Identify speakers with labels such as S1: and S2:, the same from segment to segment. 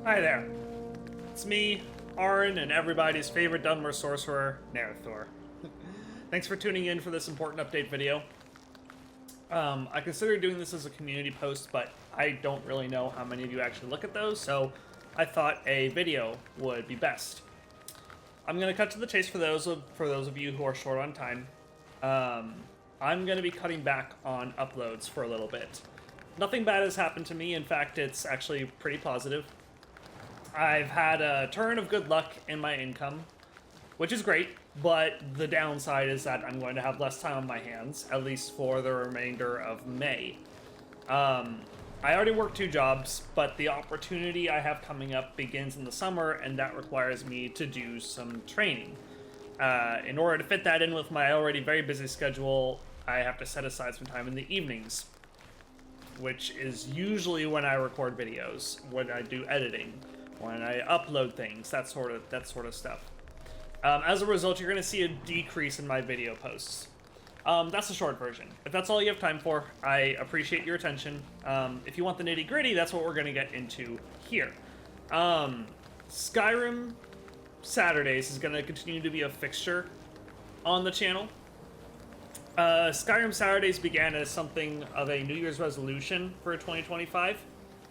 S1: Hi there. It's me, Aryn, and everybody's favorite Dunmer sorcerer, Nerithor. Thanks for tuning in for this important update video. I considered doing this as a community post, but I don't really know how many of you actually look at those, so I thought a video would be best. I'm going to cut to the chase for those of you who are short on time. I'm going to be cutting back on uploads for a little bit. Nothing bad has happened to me. In fact, it's actually pretty positive. I've had a turn of good luck in my income, which is great, but the downside is that I'm going to have less time on my hands, at least for the remainder of May. I already work 2 jobs, but the opportunity I have coming up begins in the summer, and that requires me to do some training. In order to fit that in with my already very busy schedule, I have to set aside some time in the evenings, which is usually when I record videos, when I do editing, when I upload things, that sort of stuff. As a result, you're going to see a decrease in my video posts. That's the short version. If that's all you have time for, I appreciate your attention. If you want the nitty-gritty, that's what we're going to get into here. Skyrim Saturdays is going to continue to be a fixture on the channel. Skyrim Saturdays began as something of a New Year's resolution for 2025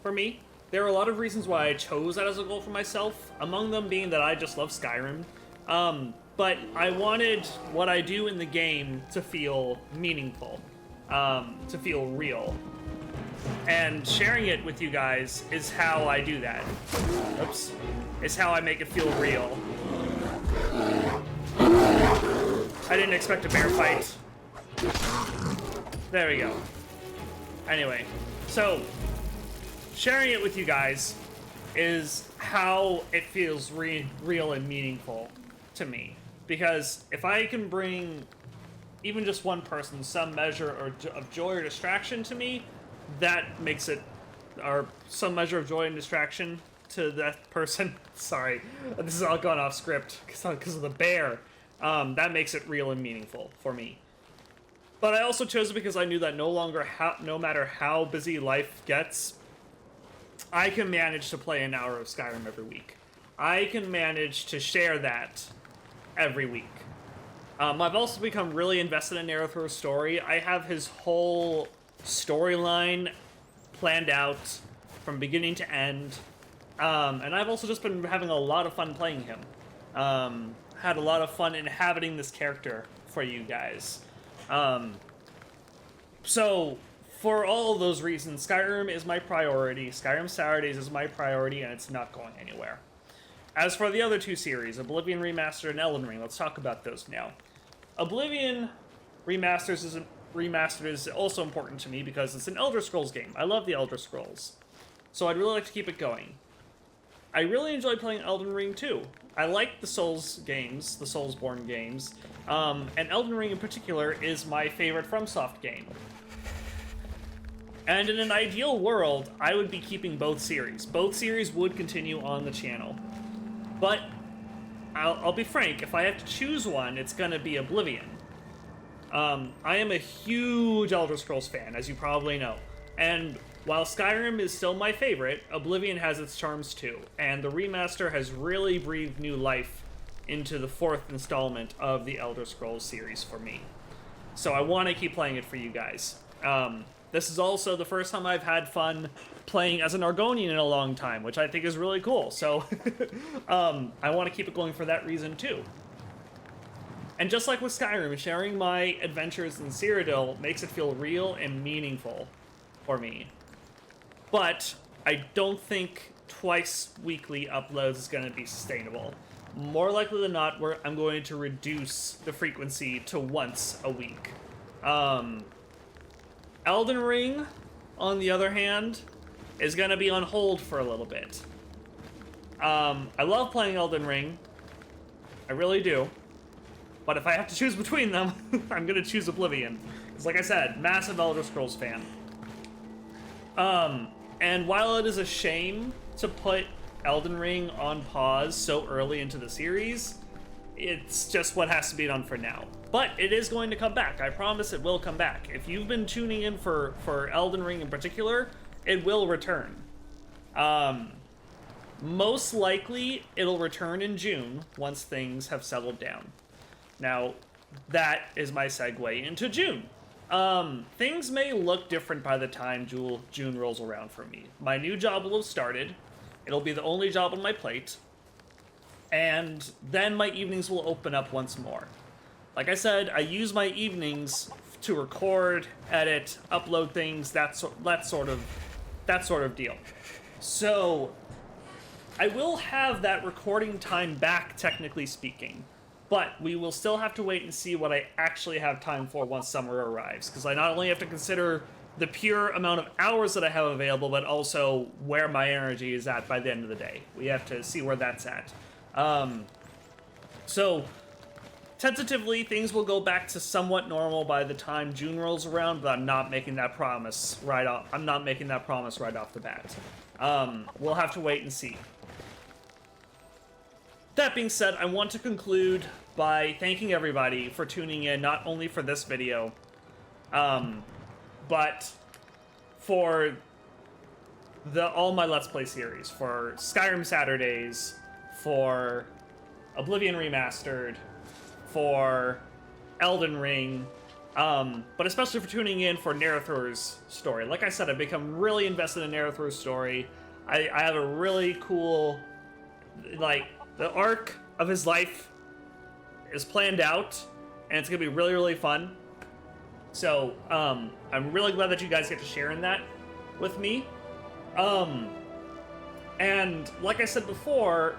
S1: for me. There are a lot of reasons why I chose that as a goal for myself, among them being that I just love Skyrim. But I wanted what I do in the game to feel meaningful, to feel real. And sharing it with you guys is how I do that. Oops. Is how I make it feel real. I didn't expect a bear fight. There we go. Anyway, so sharing it with you guys is how it feels real and meaningful to me. Because if I can bring even just one person some measure of joy or distraction to me, that makes it, or some measure of joy and distraction to that person. Sorry, this is all gone off script because of the bear. That makes it real and meaningful for me. But I also chose it because I knew that no matter how busy life gets, I can manage to play an hour of Skyrim every week. I can manage to share that every week. I've also become really invested in Nerithor's story. I have his whole storyline planned out from beginning to end. And I've also just been having a lot of fun playing him. Had a lot of fun inhabiting this character for you guys. So, for all of those reasons, Skyrim is my priority. Skyrim Saturdays is my priority, and it's not going anywhere. As for the other 2 series, Oblivion Remastered and Elden Ring, let's talk about those now. Oblivion Remastered is also important to me because it's an Elder Scrolls game. I love the Elder Scrolls. So I'd really like to keep it going. I really enjoy playing Elden Ring too. I like the Souls games, the Soulsborne games, and Elden Ring in particular is my favorite FromSoft game. And in an ideal world, I would be keeping both series. Both series would continue on the channel. But I'll be frank, if I have to choose one, it's gonna be Oblivion. I am a huge Elder Scrolls fan, as you probably know. And while Skyrim is still my favorite, Oblivion has its charms too, and the remaster has really breathed new life into the 4th installment of the Elder Scrolls series for me. So I want to keep playing it for you guys. This is also the first time I've had fun playing as an Argonian in a long time, which I think is really cool, so I want to keep it going for that reason too. And just like with Skyrim, sharing my adventures in Cyrodiil makes it feel real and meaningful for me. But I don't think twice weekly uploads is going to be sustainable. More likely than not, I'm going to reduce the frequency to once a week. Elden Ring, on the other hand, is going to be on hold for a little bit. I love playing Elden Ring. I really do. But if I have to choose between them, I'm going to choose Oblivion. Because like I said, massive Elder Scrolls fan. And while it is a shame to put Elden Ring on pause so early into the series, it's just what has to be done for now. But it is going to come back. I promise it will come back. If you've been tuning in for Elden Ring in particular, it will return. Most likely, it'll return in June once things have settled down. Now, that is my segue into June. Things may look different by the time June rolls around for me. My new job will have started. It'll be the only job on my plate. And then my evenings will open up once more. Like I said, I use my evenings to record, edit, upload things, that sort of deal. So, I will have that recording time back, technically speaking. But we will still have to wait and see what I actually have time for once summer arrives. Because I not only have to consider the pure amount of hours that I have available, but also where my energy is at by the end of the day. We have to see where that's at. So, tentatively, things will go back to somewhat normal by the time June rolls around, but I'm not making that promise right off. I'm not making that promise right off the bat. We'll have to wait and see. That being said, I want to conclude by thanking everybody for tuning in, not only for this video, but for all my Let's Play series, for Skyrim Saturdays, for Oblivion Remastered, for Elden Ring, but especially for tuning in for Narathor's story. Like I said, I've become really invested in Narathor's story. I have a really cool, like, the arc of his life is planned out, and it's gonna be really, really fun. So, I'm really glad that you guys get to share in that with me. And like I said before,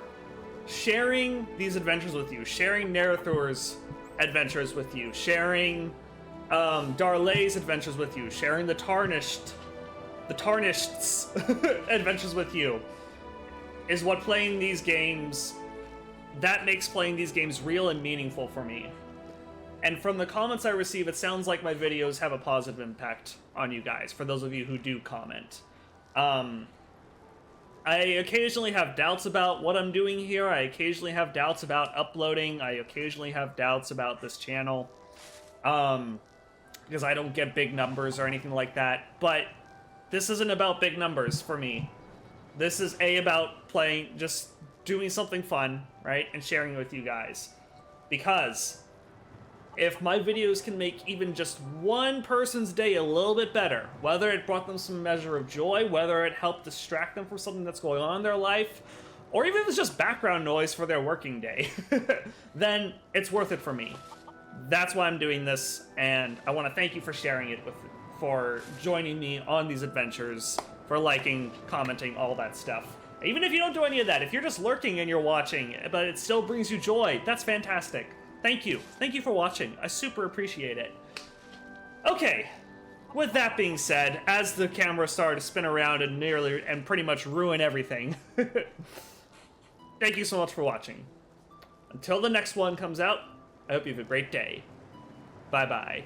S1: sharing these adventures with you, sharing Narathor's adventures with you, sharing Darlay's adventures with you, sharing the Tarnished's adventures with you, is what playing these games, that makes playing these games real and meaningful for me. And from the comments I receive, it sounds like my videos have a positive impact on you guys, for those of you who do comment. I occasionally have doubts about what I'm doing here. I occasionally have doubts about uploading. I occasionally have doubts about this channel. Because I don't get big numbers or anything like that. But this isn't about big numbers for me. This is about playing, just doing something fun, right? And sharing it with you guys. Because if my videos can make even just one person's day a little bit better, whether it brought them some measure of joy, whether it helped distract them from something that's going on in their life, or even if it's just background noise for their working day, then it's worth it for me. That's why I'm doing this, and I want to thank you for sharing it for joining me on these adventures, for liking, commenting, all that stuff. Even if you don't do any of that, if you're just lurking and you're watching, but it still brings you joy, that's fantastic. Thank you. Thank you for watching. I super appreciate it. Okay, with that being said, as the camera started to spin around and pretty much ruin everything, thank you so much for watching. Until the next one comes out, I hope you have a great day. Bye-bye.